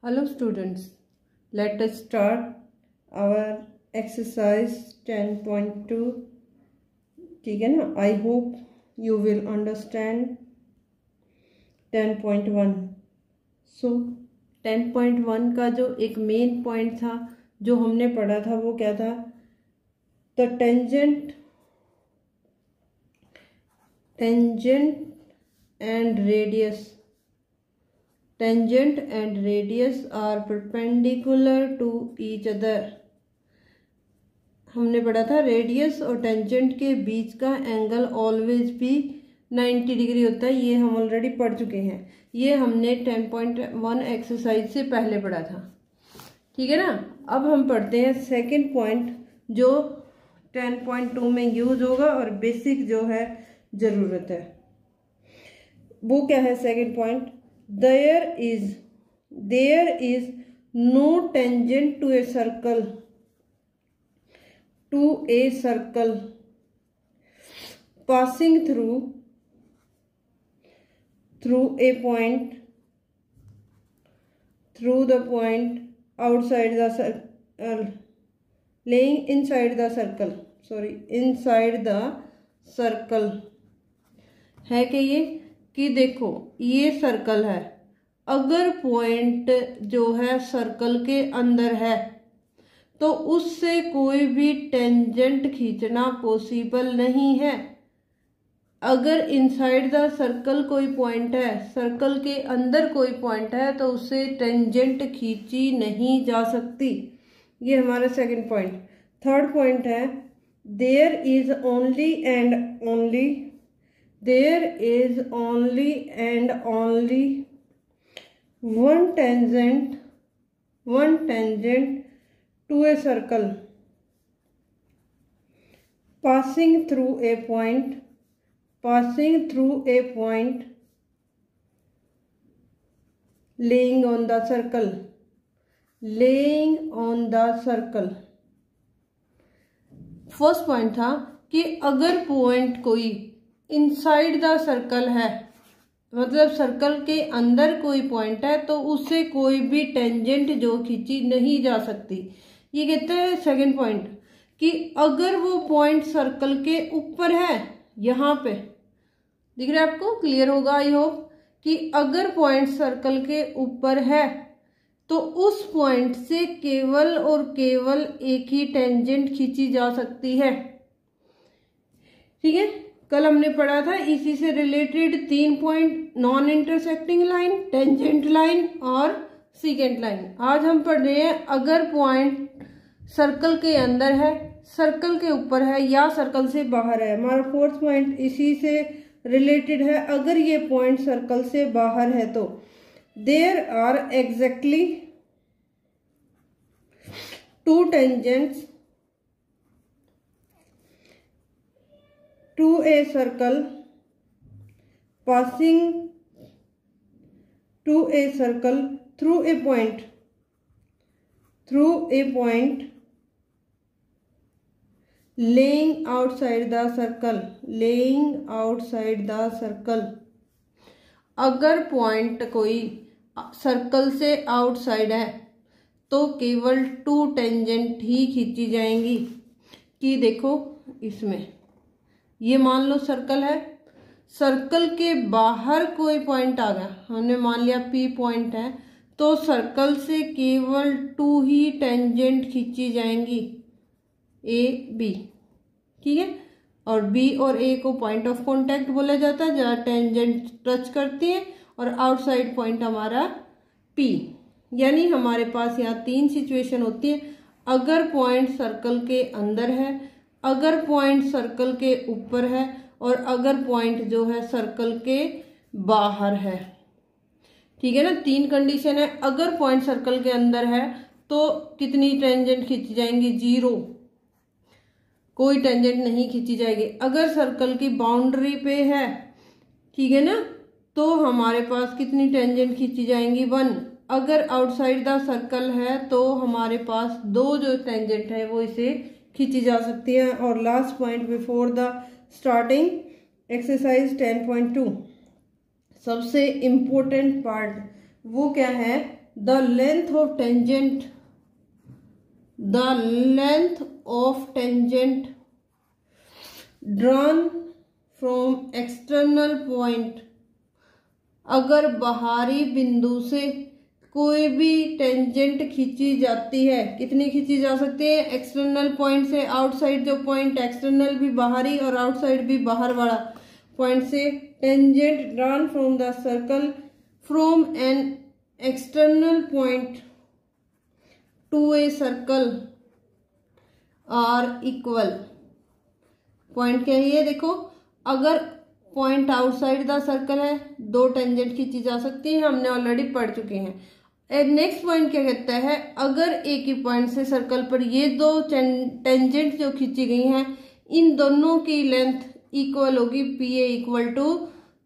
Hello students, let us start our exercise 10.2. ठीक है ना. I hope you will understand 10.1. So 10.1 का जो एक मेन पॉइंट था जो हमने पढ़ा था वो क्या था? The tangent and radius are perpendicular to each other. हमने पढ़ा था रेडियस और टेंजेंट के बीच का एंगल ऑलवेज भी 90 डिग्री होता है. ये हम ऑलरेडी पढ़ चुके हैं. ये हमने 10.1 एक्सरसाइज से पहले पढ़ा था. ठीक है ना. अब हम पढ़ते हैं सेकंड पॉइंट जो 10.2 में यूज होगा और बेसिक जो है जरूरत है. वो क्या है second point? There is no tangent to a circle passing through a point the point outside the circle laying inside the circle है कि देखो ये सर्कल है. अगर पॉइंट जो है सर्कल के अंदर है तो उससे कोई भी टेंजेंट खींचना पॉसिबल नहीं है. अगर इनसाइड द सर्कल कोई पॉइंट है, सर्कल के अंदर कोई पॉइंट है तो उससे टेंजेंट खींची नहीं जा सकती. ये हमारा सेकंड पॉइंट. थर्ड पॉइंट है there is only and only one tangent to a circle passing through a point laying on the circle. First point था कि अगर पॉइंट कोई इनसाइड द सर्कल है, मतलब सर्कल के अंदर कोई पॉइंट है तो उससे कोई भी टेंजेंट जो खींची नहीं जा सकती. ये कहते हैं सेकंड पॉइंट कि अगर वो पॉइंट सर्कल के ऊपर है, यहाँ पे दिख रहा है आपको, क्लियर होगा आई होप, कि अगर पॉइंट सर्कल के ऊपर है तो उस पॉइंट से केवल और केवल एक ही टेंजेंट खींची जा सकती है. ठीक है. कल हमने पढ़ा था इसी से related 3 point: non intersecting line, tangent line और सीकेंट लाइन. आज हम पढ़ रहे हैं अगर पॉइंट सर्कल के अंदर है, सर्कल के ऊपर है या सर्कल से बाहर है. हमारा फोर्थ पॉइंट इसी से रिलेटेड है. अगर ये पॉइंट सर्कल से बाहर है तो there are exactly two tangents to a circle passing to a circle through a point laying outside the circle. अगर पॉइंट कोई सर्कल से आउटसाइड है तो केवल 2 टेंजेंट ही खींची जाएंगी. कि देखो इसमें ये मान लो सर्कल है, सर्कल के बाहर कोई पॉइंट आ गया, हमने मान लिया P पॉइंट है, तो सर्कल से केवल 2 ही टेंजेंट खींची जाएंगी, A B. ठीक है. और B और A को पॉइंट ऑफ कांटेक्ट बोला जाता है जहाँ टेंजेंट टच करती है, और आउटसाइड पॉइंट हमारा P. यानी हमारे पास यहाँ 3 सिचुएशन होती है. अगर पॉइंट सर्कल के अंदर है, अगर पॉइंट सर्कल के ऊपर है, और अगर पॉइंट जो है सर्कल के बाहर है. ठीक है ना. 3 कंडीशन है. अगर पॉइंट सर्कल के अंदर है तो कितनी टेंजेंट खींची जाएंगी? 0, कोई टेंजेंट नहीं खींची जाएगी. अगर सर्कल की बाउंड्री पे है, ठीक है ना, तो हमारे पास कितनी टेंजेंट खींची जाएंगी? 1. अगर आउटसाइड द सर्कल है तो हमारे पास 2 जो टेंजेंट है वो इसे खींची जा सकती है. और last point before the starting exercise 10.2, सबसे इम्पोर्टेंट पार्ट वो क्या है the length of tangent drawn from external point, अगर बाहरी बिंदु से कोई भी टेंजेंट खींची जाती है, कितनी खींची जा सकती है? एक्सटर्नल पॉइंट से, आउटसाइड जो पॉइंट, एक्सटर्नल भी बाहरी और आउटसाइड भी बाहर वाला पॉइंट से, tangent drawn from the circle from an external point to a circle are equal. Point क्या है ये देखो, अगर पॉइंट आउटसाइड द सर्कल है, दो टेंजेंट खींची जा सकती है, हमने ऑलरेडी पढ़ चुके हैं। नेक्स्ट पॉइंट क्या कहता है, अगर एक ही पॉइंट से सर्कल पर ये दो टेंजेंट जो खींची गई हैं, इन दोनों की लेंथ इक्वल होगी P A equal to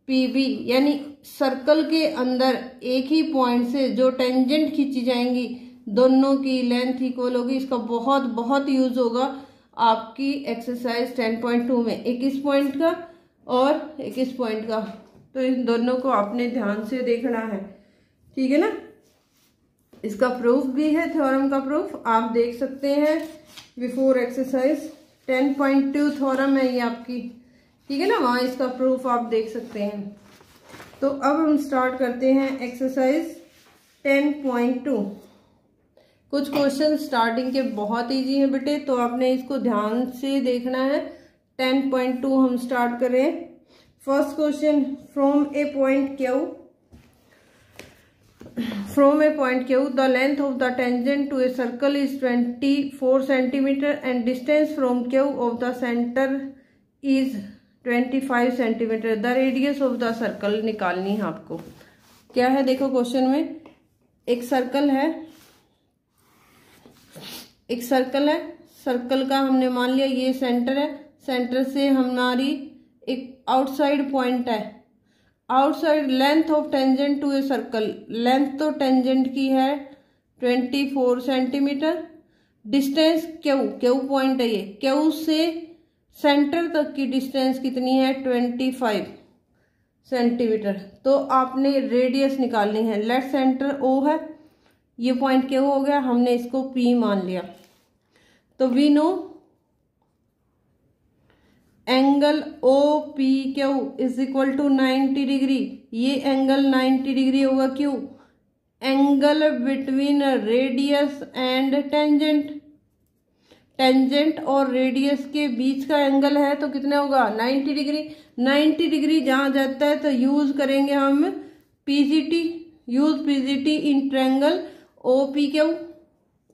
P B, यानी सर्कल के अंदर एक ही पॉइंट से जो टेंजेंट खींची जाएंगी दोनों की लेंथ इक्वल होगी। इसका बहुत बहुत यूज होगा आपकी एक्सरसाइज 10.2 में, एक इस पॉइंट का और एक इस पॉइंट का, तो इन दोनों को आपने ध्यान से देखना है, ठीक है ना। इसका प्रूफ भी है, थ्योरम का प्रूफ आप देख सकते हैं बिफोर एक्सरसाइज 10.2 थ्योरम है ये आपकी, ठीक है ना, वहाँ इसका प्रूफ आप देख सकते हैं। तो अब हम स्टार्ट करते हैं एक्सरसाइज 10.2। कुछ क्वेश्चन स्टार्टिंग के बहुत इजी हैं बेटे, तो आपने इसको ध्यान से देखना है। 10.2 हम स्टार्ट करें। First question, from A point Q the length of the tangent to a circle is 24 centimeter and distance from Q of the center is 25 centimeter. The radius of the circle निकालनी है आपको। क्या है देखो question में, एक circle है, circle का हमने मान लिया ये सेंटर है, सेंटर से हमारी एक आउटसाइड पॉइंट है, outside length of tangent to a circle, length तो टेंजेंट की है 24 सेंटीमीटर, डिस्टेंस क्यू पॉइंट है ये, क्यू से सेंटर तक की डिस्टेंस कितनी है 25 सेंटीमीटर। तो आपने रेडियस निकालनी है, लेट सेंटर ओ है, ये पॉइंट क्यू हो गया, हमने इसको पी मान लिया। तो we know angle O P Q is equal to 90 degree, ये एंगल 90 डिग्री होगा क्यों, angle between radius and tangent, tangent और रेडियस के बीच का एंगल है तो कितना होगा 90 डिग्री। 90 डिग्री जहां जाता है तो यूज करेंगे हम PGT, use PGT in triangle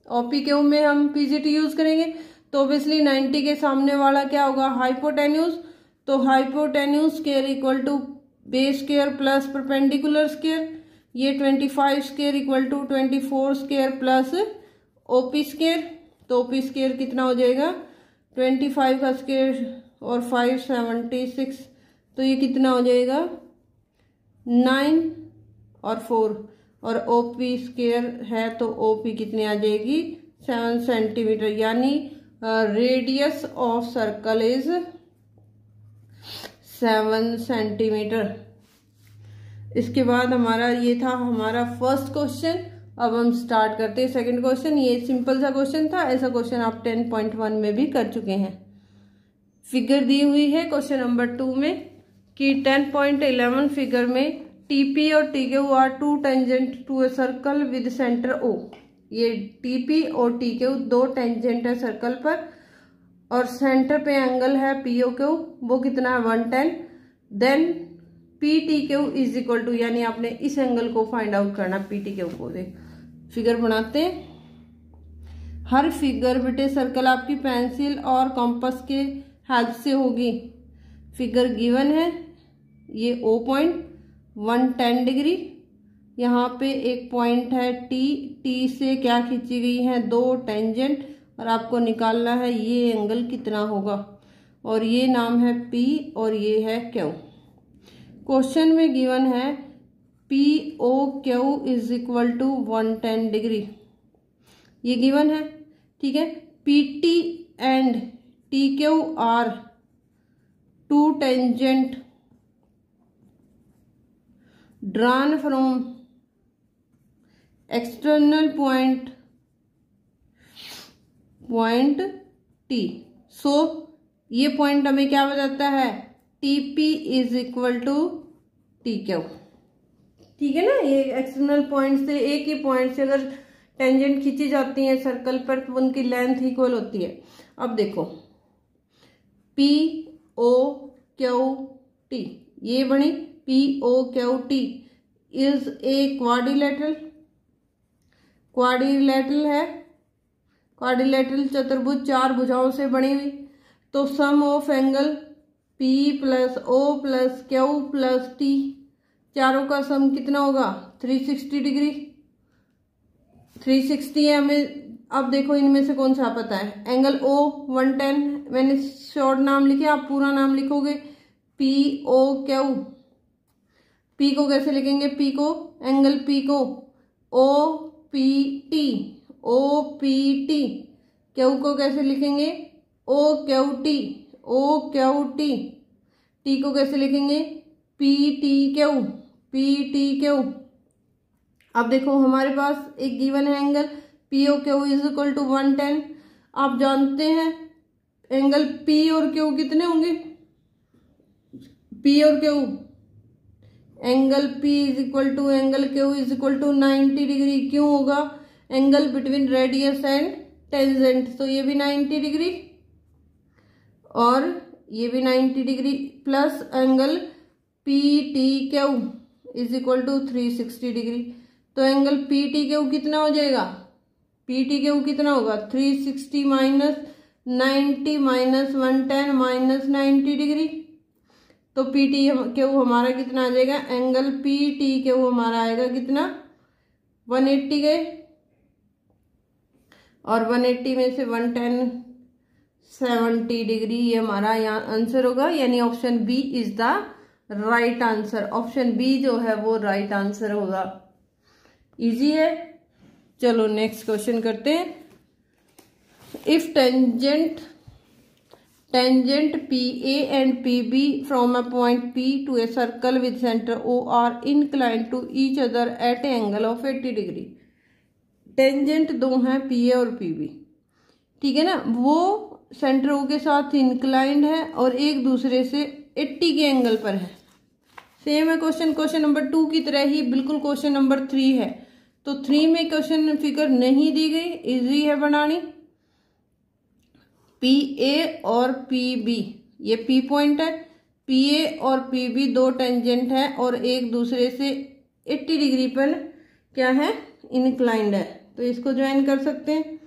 OPQ में हम पीजीटी यूज करेंगे। तो ऑब्वियसली 90 के सामने वाला क्या होगा हाइपोटेन्यूज, तो hypotenuse square equal to base square plus perpendicular square, ये 25 square equal to 24 square plus OP square. तो ओपी स्क्वायर कितना हो जाएगा 25 का स्क्वायर और 5 76, तो ये कितना हो जाएगा 9 और 4, और ओपी स्क्वायर है तो ओपी कितनी आ जाएगी 7 सेंटीमीटर, यानी radius of circle is 7 centimetre. इसके बाद हमारा ये था हमारा फर्स्ट क्वेश्चन। अब हम स्टार्ट करते हैं सेकंड क्वेश्चन। ये सिंपल सा क्वेश्चन था, ऐसा क्वेश्चन आप 10.1 में भी कर चुके हैं। फिगर दी हुई है क्वेश्चन नंबर 2 में कि 10.11 फिगर में टीपी और TQ are two tangent to a circle with centre O. ये टीपी और टीक्यू दो टेंजेंट है सर्कल पर और सेंटर पे एंगल है पीओक्यू, वो कितना है 110। Then P T Q is equal to, यानी आपने इस एंगल को फाइंड आउट करना पी टी क्यू को। देख फिगर बनाते हैं। हर फिगर बेटे सर्कल आपकी पेंसिल और कंपास के हेल्प से होगी। फिगर गिवन है, ये ओ पॉइंट 110 डिग्री, यहाँ पे एक पॉइंट है टी से क्या खींची गई है दो टेंजेंट, और आपको निकालना है ये एंगल कितना होगा, और ये नाम है पी और ये है क्यू। क्वेश्चन में गिवन है p o q is equal to 110 degree, ये गिवन है, ठीक है। P t and t q are two tangent drawn from external point t. So ये पॉइंट हमें क्या बताता है, TP is equal to TQ। ठीक है ना, ये एक्सटर्नल पॉइंट से, एक ही पॉइंट से अगर टेंजेंट खींची जाती है सर्कल पर तो उनकी लेंथ इक्वल होती है। अब देखो POQT ये बनी, POQT इज ए क्वाड्रिलेटरल है, क्वाड्रिलेटरल चतुर्भुज 4 भुजाओं से बनी हुई। तो sum of angle P plus O plus Q plus T, चारों का सम कितना होगा, 360 डिग्री। 360 है हमें। अब देखो इनमें से कौन सा पता है, एंगल O 110, मैंने शॉर्ट नाम लिखे, आप पूरा नाम लिखोगे POQ। P को कैसे लिखेंगे, P को, एंगल P को OPT, Q को कैसे लिखेंगे OQT, T को कैसे लिखेंगे PTQ। अब देखो हमारे पास एक गिवन है angle POQ is equal to 110। आप जानते हैं एंगल P और Q कितने होंगे, P और Q, angle P is equal to angle Q is equal to 90 degree. क्यों होगा, angle between radius and tangent, तो ये भी 90 डिग्री और ये भी 90 degree, plus angle PTQ is equal to 360 degree. तो एंगल PTQ कितना हो जाएगा, PTQ कितना होगा, 360 माइनस 90 माइनस 110 माइनस 90 डिग्री। तो PTQ हमारा कितना आ जाएगा, एंगल PTQ हमारा आएगा कितना, 180 गए, और 180 में से 110 70 डिग्री, ये हमारा यहाँ आंसर होगा। यानी option B is the right answer. Option B जो है वो राइट आंसर होगा। इजी है। चलो नेक्स्ट क्वेश्चन करते हैं। If tangent PA and PB from a point P to a circle with center O are inclined to each other at an angle of 80 degree. Tangent दो हैं PA और PB, ठीक है ना, वो सेंटर O के साथ इंक्लाइंड है और एक दूसरे से 80 के एंगल पर है। सेम है क्वेश्चन नंबर 2 की तरह ही बिल्कुल क्वेश्चन नंबर 3 है। तो 3 में क्वेश्चन फिगर नहीं दी गई, इजी है बनानी। PA और PB, ये P पॉइंट है, PA और PB दो टेंजेंट है और एक दूसरे से 80 डिग्री पर क्या है, इंक्लाइंड है। तो इसको ज्वाइन कर सकते हैं।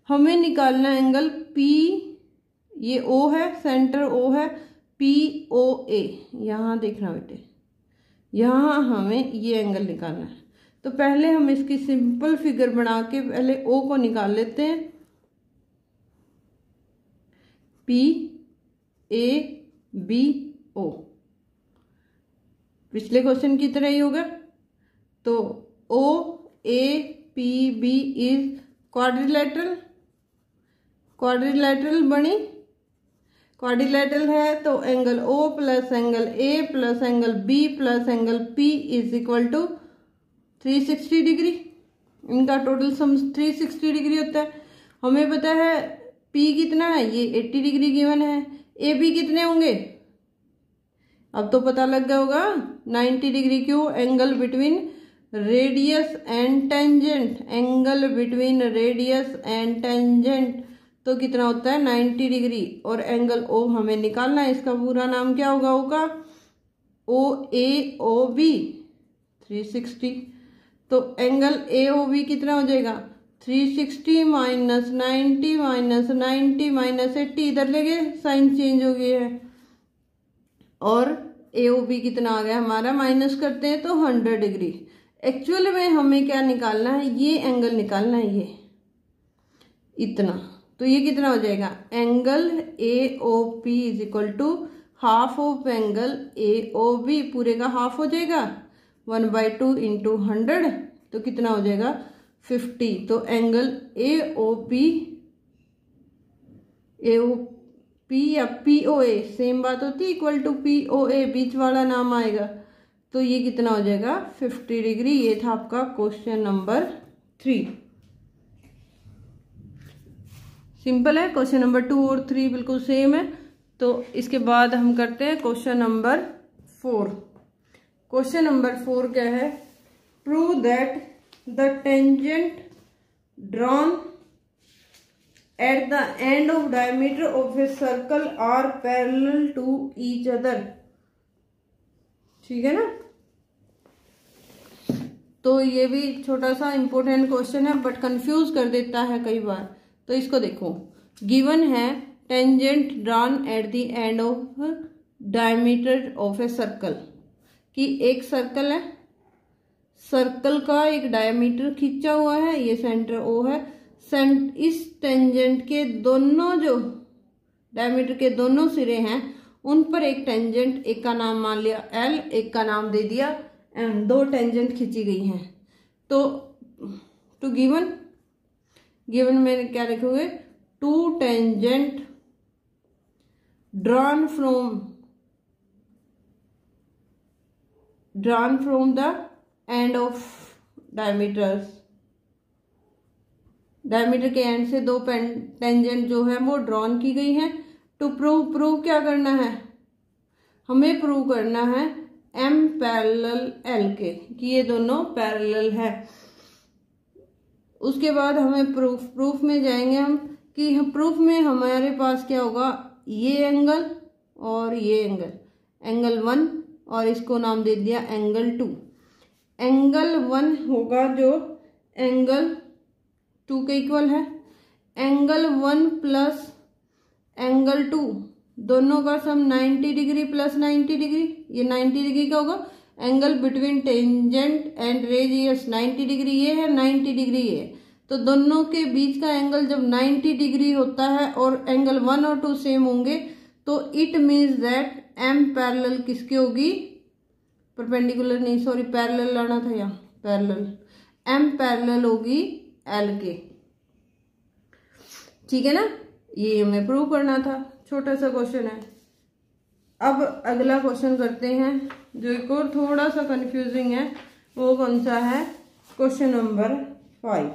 हमें निकालना एंगल P, ये O है, सेंटर O है, POA, यहाँ देखना बेटे, यहाँ हमें ये एंगल निकालना है। तो पहले हम इसकी सिंपल फिगर बना के पहले O को निकाल लेते हैं। PABO पिछले क्वेश्चन की तरह ही होगा। तो OAPB इज क्वाड्रिलेटरल बनी, क्वाड्रिलेटरल है तो angle O plus angle A plus angle B plus angle P is equal to 360 degree. इनका टोटल सम 360 डिग्री होता है। हमें पता है P कितना है, ये 80 डिग्री गिवन है। AB कितने होंगे, अब तो पता लग गया होगा, 90 डिग्री। क्यों, angle between radius and tangent, angle between radius and tangent तो कितना होता है 90 डिग्री। और एंगल O हमें निकालना है, इसका पूरा नाम क्या होगा O का, OAOB 360। तो एंगल AOB कितना हो जाएगा, 360 माइनस 90 माइनस 90 माइनस 80, इधर ले गए साइन चेंज हो गया है, और AOB कितना आ गया हमारा, माइनस करते हैं तो 100 डिग्री। एक्चुअल में हमें क्या निकालना है, ये एंगल निकालना है, ये इतना। तो ये कितना हो जाएगा, angle AOP is equal to half of angle AOB, पूरे का हाफ हो जाएगा, 1/2 इंटू 100 तो कितना हो जाएगा 50। तो एंगल AOP या POA सेम बात होती है, इक्वल टू POA बीच वाला नाम आएगा। तो ये कितना हो जाएगा 50 डिग्री। ये था आपका क्वेश्चन नंबर 3। सिंपल है। क्वेश्चन नंबर 2 और 3 बिल्कुल सेम है। तो इसके बाद हम करते हैं क्वेश्चन नंबर 4। क्वेश्चन नंबर 4 क्या है? Prove that the tangent drawn at the end of diameter of a circle are parallel to each other. ठीक है ना। तो ये भी छोटा सा इंपॉर्टेंट क्वेश्चन है बट कंफ्यूज कर देता है कई बार। तो इसको देखो, गिवन है tangent drawn at the end of diameter of a circle, कि एक सर्कल है, सर्कल का एक डायमीटर खींचा हुआ है, ये सेंटर ओ है, इस टेंजेंट के दोनों जो डायमीटर के दोनों सिरे हैं उन पर एक टेंजेंट, एक का नाम मान लिया एल, एक का नाम दे दिया एम, दो टेंजेंट खींची गई हैं। तो टू गिवन में क्या लिखोगे? Two tangent drawn from the end of diameters, diameter के एंड से दो टेंजेंट जो है वो ड्रॉन की गई है। टू प्रूव क्या करना है? हमें प्रूव करना है एम पैरेलल एल के, कि ये दोनों पैरेलल है। उसके बाद हमें प्रूफ में जाएंगे हम, कि प्रूफ में हमारे पास क्या होगा? ये एंगल और ये एंगल 1, और इसको नाम दे दिया एंगल 2। एंगल 1 होगा जो एंगल 2 के इक्वल है। एंगल 1 प्लस एंगल 2 दोनों का सम 90 डिग्री प्लस 90 डिग्री, ये 90 डिग्री का होगा। Angle between tangent and radius 90 degree ये है, 90 डिग्री ये है। तो दोनों के बीच का एंगल जब 90 डिग्री होता है और एंगल 1 और 2 सेम होंगे तो it means that M parallel किसकी होगी? परपेंडिकुलर नहीं, सॉरी पैरेलल लाना था यहाँ, पैरेलल, एम पैरेलल होगी एल के। ठीक है ना। ये हमें प्रूव करना था, छोटा सा क्वेश्चन है। अब अगला क्वेश्चन करते हैं जो एक और थोड़ा सा कंफ्यूजिंग है। वो कौन सा है? Question number 5।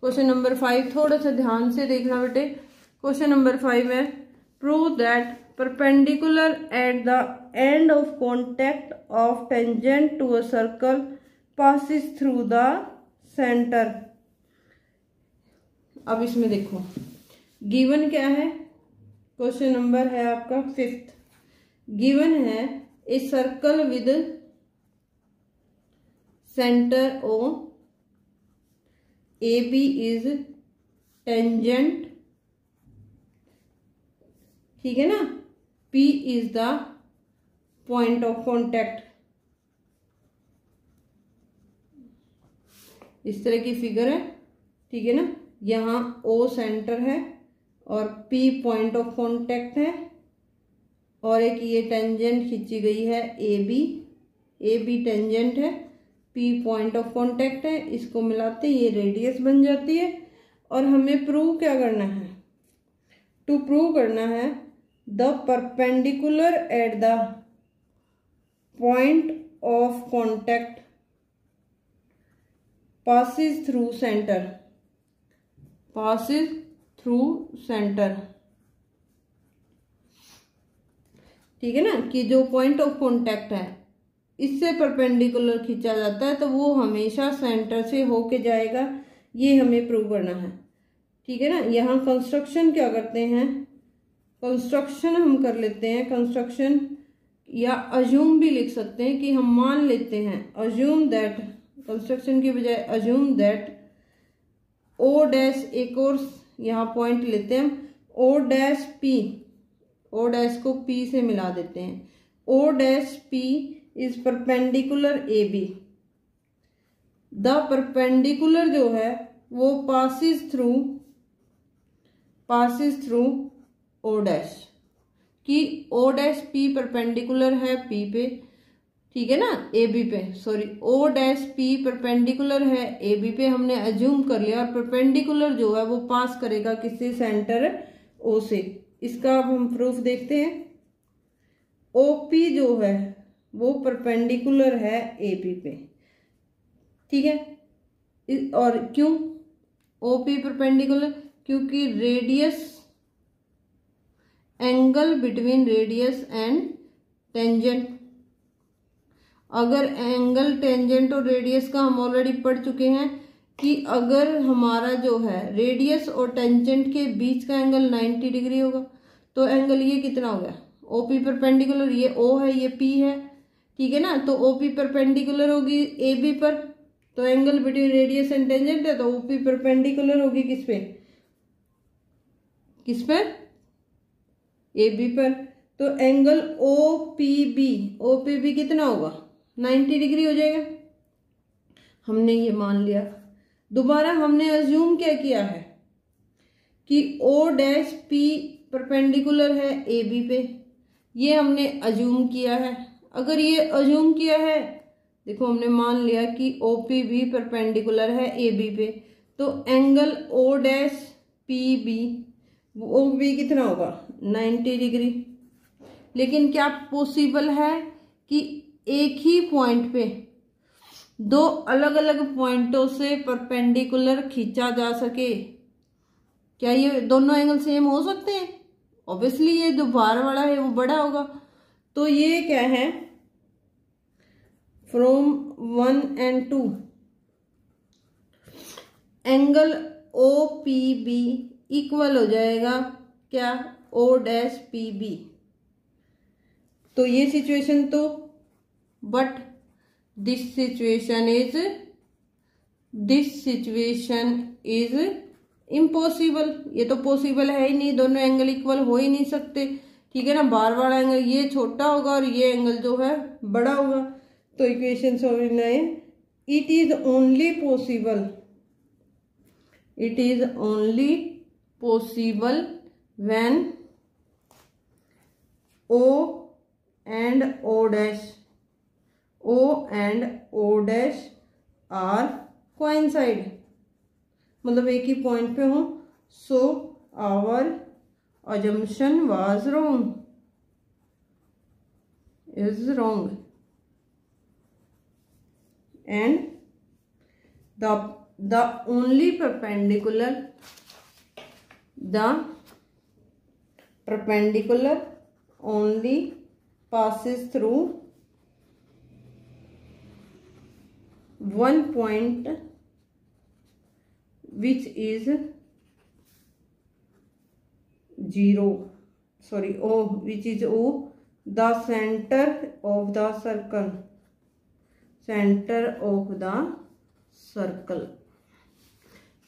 क्वेश्चन नंबर 5 थोड़ा सा ध्यान से देखना बेटे। क्वेश्चन नंबर 5 है prove that perpendicular at the end of contact of tangent to a circle passes through the centre. अब इसमें देखो गिवन क्या है? क्वेश्चन नंबर है आपका 5th। गिवन है a circle with centre O, A B is tangent, ठीक है ना, P is the point of contact. इस तरह की फिगर है, ठीक है ना। यहाँ O सेंटर है और P पॉइंट ऑफ कॉन्टैक्ट है, और एक ये टेंजेंट खींची गई है ए बी टेंजेंट है, P पॉइंट ऑफ कॉन्टैक्ट है। इसको मिलाते ये रेडियस बन जाती है। और हमें प्रूव क्या करना है? टू प्रूव करना है the perpendicular at the point of contact passes through center, ठीक है ना, कि जो पॉइंट ऑफ कॉन्टैक्ट है इससे परपेंडिकुलर खींचा जाता है तो वो हमेशा सेंटर से होके जाएगा। ये हमें प्रूव करना है, ठीक है ना। यहाँ कंस्ट्रक्शन क्या करते हैं? कंस्ट्रक्शन हम कर लेते हैं, कंस्ट्रक्शन या अज्यूम भी लिख सकते हैं, कि हम मान लेते हैं, अज्यूम दैट, कंस्ट्रक्शन की बजाय अज्यूम दैट ओ डैश, एक और यहाँ पॉइंट लेते हैं O dash P, O dash को पी से मिला देते हैं। O dash P is perpendicular A B. The perpendicular जो है वो पासिस थ्रू ओ डैश, कि ओ डैश पी परपेंडिकुलर है पी पे, ठीक है ना, ए बी पे, sorry O dash P perpendicular है ए बी पे, हमने अज्यूम कर लिया। और परपेंडिकुलर जो है वो पास करेगा किससे? सेंटर ओ से। इसका अब हम प्रूफ देखते हैं। ओ पी जो है वो परपेंडिकुलर है AP पे, ठीक है। और क्यों OP परपेंडिकुलर? क्योंकि radius, angle between radius and tangent, अगर एंगल टेंजेंट और रेडियस का हम ऑलरेडी पढ़ चुके हैं कि अगर हमारा जो है रेडियस और टेंजेंट के बीच का एंगल 90 डिग्री होगा तो एंगल ये कितना हो गया OP परपेंडिकुलर, ये O है ये P है, ठीक है ना। तो OP परपेंडिकुलर होगी AB पर, तो angle between radius and tangent है तो OP परपेंडिकुलर होगी किस पे, किस पर, AB पर। तो एंगल OPB कितना होगा 90 डिग्री हो जाएगा, हमने ये मान लिया। दोबारा हमने अज्यूम क्या किया है कि O'P परपेंडिकुलर है AB पे, ये हमने अज्यूम किया है। अगर ये अज्यूम किया है, देखो हमने मान लिया कि OP भी परपेंडिकुलर है AB पे, तो एंगल O'PB वो भी कितना होगा 90 डिग्री। लेकिन क्या पॉसिबल है कि एक ही पॉइंट पे दो अलग अलग पॉइंटों से परपेंडिकुलर खींचा जा सके? क्या ये दोनों एंगल सेम हो सकते हैं? ऑब्वियसली ये जो बाहर वाला है वो बड़ा होगा। तो ये क्या है, from 1 and 2 angle OPB equal हो जाएगा क्या O'PB। तो ये सिचुएशन तो, but this situation is impossible. ये तो पॉसिबल है ही नहीं, दोनों एंगल इक्वल हो ही नहीं सकते, ठीक है ना। बार बार एंगल ये छोटा होगा और ये एंगल जो है बड़ा होगा। तो इक्वेशन सॉल्व है, it is only possible when O and O' are coincide, मतलब एक ही पॉइंट पे हो। So our assumption was wrong, is wrong, and the only perpendicular only passes through one point which is O, which is O, the center of the circle,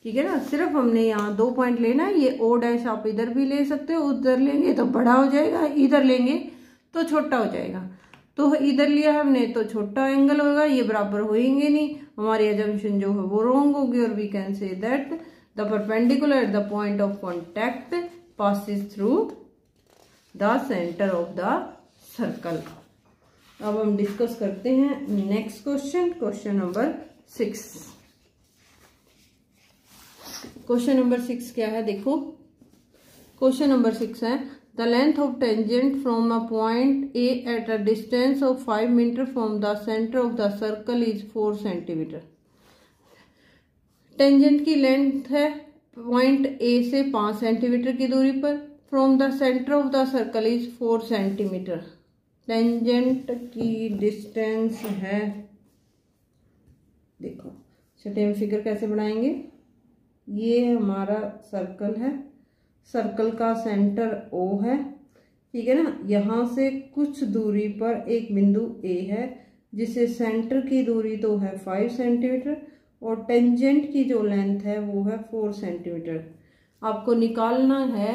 ठीक है ना। सिर्फ हमने यहाँ 2 पॉइंट लेना है। ये O' आप इधर भी ले सकते हो, उधर लेंगे तो बड़ा हो जाएगा, इधर लेंगे तो छोटा हो जाएगा। तो इधर लिया हमने तो छोटा एंगल होगा, ये बराबर होएंगे नहीं, हमारी अजम्पशन जो है वो रॉन्ग होगी। और we can say that the perpendicular at the point of contact passes through the centre of the circle. अब हम डिस्कस करते हैं next question number 6। Question number 6 क्या है, देखो क्वेश्चन नंबर 6 है the length of tangent from a point A at a distance of 5 metre from the centre of the circle is 4 centimetre. Tangent की length है point ए से 5 centimetre की दूरी पर, from the centre of the circle is 4 centimetre. Tangent की distance है, देखो छठे में फिगर कैसे बनाएंगे, ये हमारा सर्कल है, सर्कल का सेंटर O है, ठीक है ना। यहाँ से कुछ दूरी पर एक बिंदु A है जिसे सेंटर की दूरी तो है 5 सेंटीमीटर और टेंजेंट की जो लेंथ है वो है 4 सेंटीमीटर। आपको निकालना है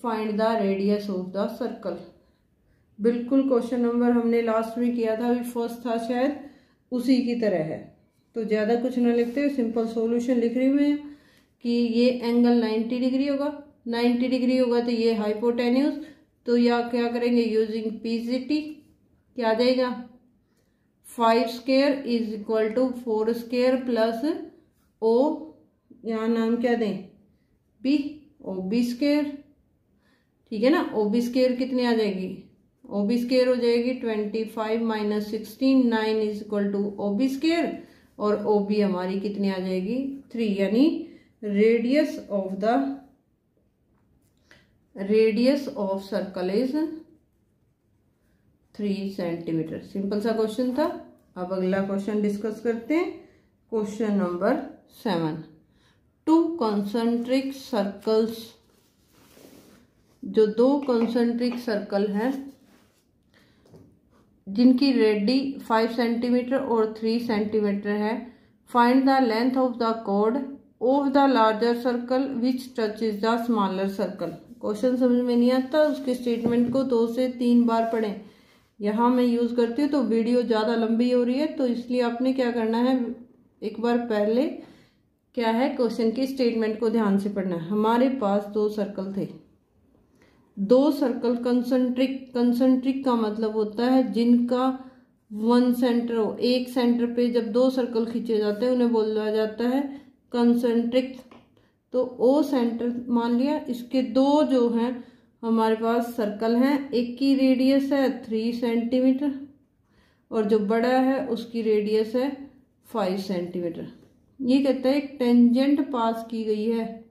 find the radius of the circle. बिल्कुल क्वेश्चन नंबर हमने लास्ट में किया था, अभी फर्स्ट था शायद, उसी की तरह है। तो ज़्यादा कुछ ना लिखते हुए सिंपल सॉल्यूशन लिख रही हूँ कि ये एंगल 90 डिग्री होगा, 90 डिग्री होगा तो ये हाइपोटेन्यूज, तो या क्या करेंगे यूजिंग PCT, क्या आ जाएगा 5 square is equal to 4 square plus O, यहाँ नाम क्या दें B, OB स्क्वायर, ठीक है ना। OB स्क्वायर कितनी आ जाएगी, ओ बी स्क्वायर हो जाएगी 25 minus 16, 9 is equal to O B square, और ओ बी हमारी कितनी आ जाएगी 3, यानी radius of circle is 3 centimetre. Simple सा क्वेश्चन था। अब अगला क्वेश्चन डिस्कस करते हैं। Question number 7। 2 कॉन्सेंट्रिक सर्कल्स, जो 2 कॉन्सेंट्रिक सर्कल हैं जिनकी रेडी 5 सेंटीमीटर और 3 सेंटीमीटर है, find the length of the chord of the larger circle which touches the smaller circle. Question समझ में नहीं आता, उसके स्टेटमेंट को 2 से 3 बार पढ़ें। यहाँ मैं यूज़ करती हूँ तो वीडियो ज़्यादा लंबी हो रही है, तो इसलिए आपने क्या करना है, एक बार पहले क्या है क्वेश्चन की स्टेटमेंट को ध्यान से पढ़ना है। हमारे पास 2 सर्कल थे, 2 सर्कल कंसेंट्रिक का मतलब होता है जिनका 1 सेंटर हो। एक सेंटर पे जब 2 सर्कल खींचे जाते हैं उन्हें बोला जाता है कंसेंट्रिक। तो ओ सेंटर मान लिया, इसके 2 जो हैं हमारे पास सर्कल हैं, एक की रेडियस है 3 सेंटीमीटर और जो बड़ा है उसकी रेडियस है 5 सेंटीमीटर। ये कहता है एक टेंजेंट पास की गई है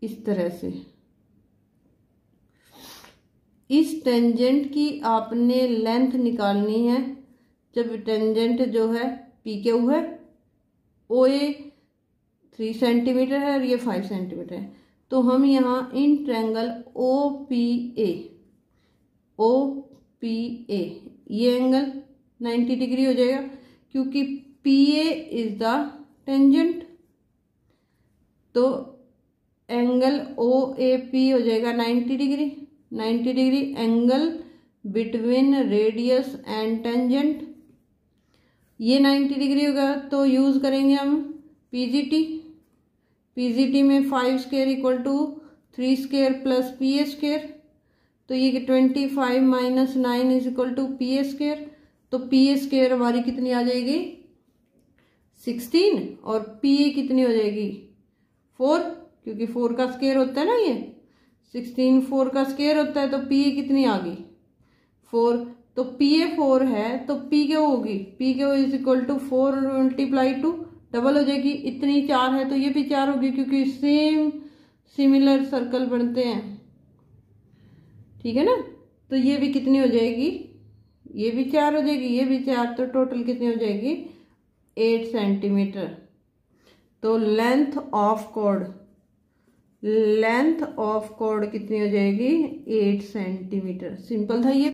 इस तरह से। इस टेंजेंट की आपने लेंथ निकालनी है। जब टेंजेंट जो है पी क्यू है, ओ ए 3 सेंटीमीटर है और ये 5 सेंटीमीटर है, तो हम यहाँ in triangle O P A ये एंगल 90 डिग्री हो जाएगा, क्योंकि P A is the tangent. तो एंगल ओ ए पी हो जाएगा 90 degree. 90 degree angle between radius and tangent, ये 90 डिग्री होगा। तो यूज करेंगे हम पीजीटी। पीजीटी में 5 square equal to 3 square plus P A square. तो ये 25 माइनस 9 is equal to P A square. तो पी ए स्क्वायर हमारी कितनी आ जाएगी 16, और पी ए कितनी हो जाएगी 4, क्योंकि 4 का स्क्वायर होता है ना, ये 16 4 का स्क्वायर होता है। तो पी ए कितनी आ गई 4। तो पी ए 4 है तो पी क्यू होगी, P Q is equal to 4 multiply two double हो जाएगी, इतनी 4 है तो ये भी 4 होगी, क्योंकि सिमिलर सर्कल बनते हैं, ठीक है ना। तो ये भी कितनी हो जाएगी, ये भी 4 हो जाएगी, ये भी 4, तो टोटल कितनी हो जाएगी 8 सेंटीमीटर। तो लेंथ ऑफ कॉर्ड कितनी हो जाएगी 8 सेंटीमीटर। सिंपल था ये।